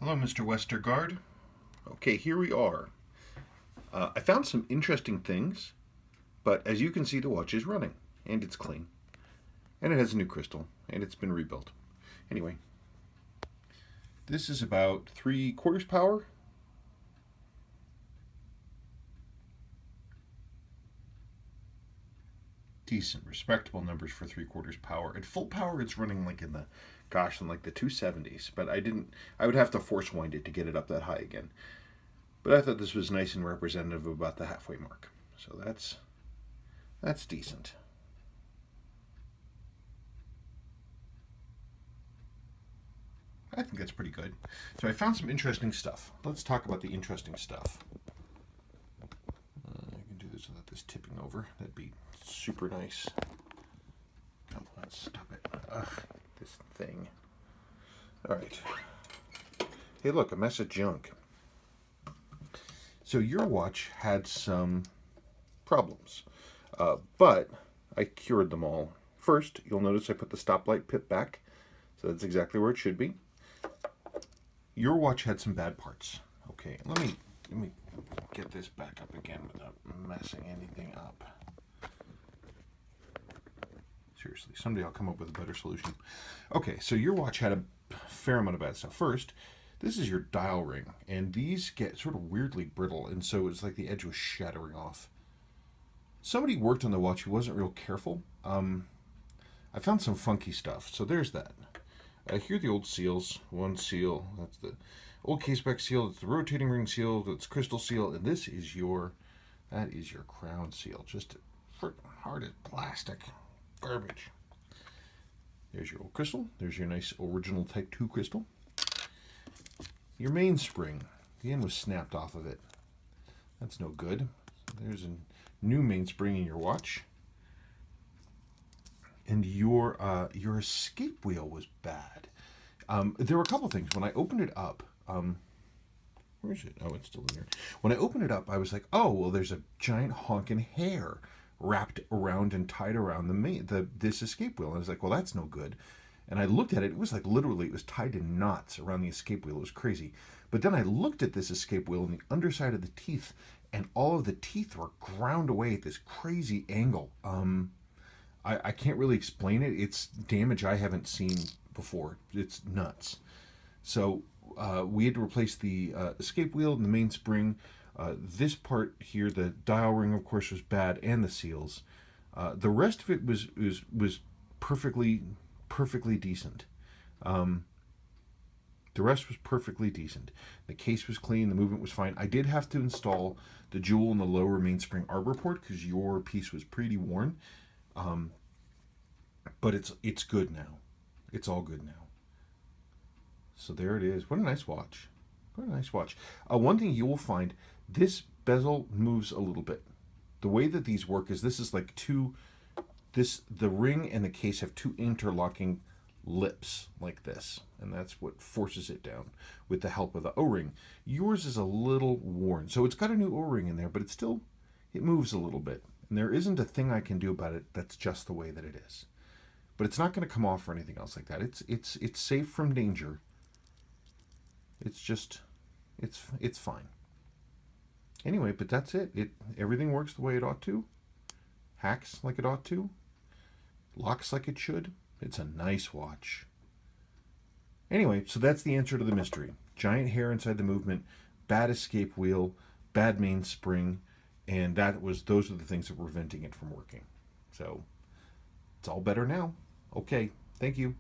Hello, Mr. Westergaard. Okay, here we are. I found some interesting things, but as you can see, the watch is running, and it's clean, and it has a new crystal, and it's been rebuilt. Anyway, this is about 3/4 power. Decent, respectable numbers for 3/4 power. At full power, it's running like in the 270s, but I would have to force wind it to get it up that high again. But I thought this was nice and representative of about the halfway mark. So that's decent. I think that's pretty good. So I found some interesting stuff. Let's talk about the interesting stuff. I can do this without this tipping over. That'd be super nice. Come on, stop it. Ugh, this thing. All right. Hey, look, a mess of junk. So your watch had some problems, but I cured them all. First, you'll notice I put the stoplight pip back, so that's exactly where it should be. Your watch had some bad parts. Okay, let me get this back up again without messing anything up. Seriously, someday I'll come up with a better solution. Okay, so your watch had a fair amount of bad stuff. First, this is your dial ring, and these get sort of weirdly brittle, and so it's like the edge was shattering off. Somebody worked on the watch who wasn't real careful. I found some funky stuff, so there's that. Here are the old seals. One seal, that's the old caseback seal, that's the rotating ring seal, that's crystal seal, and that is your crown seal. Just freaking hard as plastic. Garbage. There's your old crystal. There's your nice original Type 2 crystal. Your mainspring. The end was snapped off of it. That's no good. There's a new mainspring in your watch. And your escape wheel was bad. There were a couple things. When I opened it up, where is it? Oh, it's still in there. When I opened it up, I was like, oh, well, there's a giant honking hair wrapped around and tied around this escape wheel. And I was like, well, that's no good. And I looked at it. It was like literally, it was tied in knots around the escape wheel. It was crazy. But then I looked at this escape wheel and the underside of the teeth, and all of the teeth were ground away at this crazy angle. I can't really explain it. It's damage I haven't seen before. It's nuts. So we had to replace the escape wheel and the mainspring. This part here, the dial ring, of course, was bad, and the seals. The rest of it was perfectly decent. The rest was perfectly decent. The case was clean. The movement was fine. I did have to install the jewel in the lower mainspring arbor port because your piece was pretty worn. But it's good now. It's all good now. So there it is. What a nice watch. What a nice watch. One thing you will find, this bezel moves a little bit. The way that these work is this is like the ring and the case have two interlocking lips like this, and that's what forces it down with the help of the O-ring. Yours is a little worn, so it's got a new O-ring in there, but it moves a little bit, and there isn't a thing I can do about it. That's just the way that it is. But it's not going to come off or anything else like that. It's safe from danger. It's fine. Anyway, but that's it. Everything works the way it ought to. Hacks like it ought to. Locks like it should. It's a nice watch. Anyway, so that's the answer to the mystery. Giant hair inside the movement, bad escape wheel, bad mainspring, and those are the things that were preventing it from working. So it's all better now. Okay, thank you.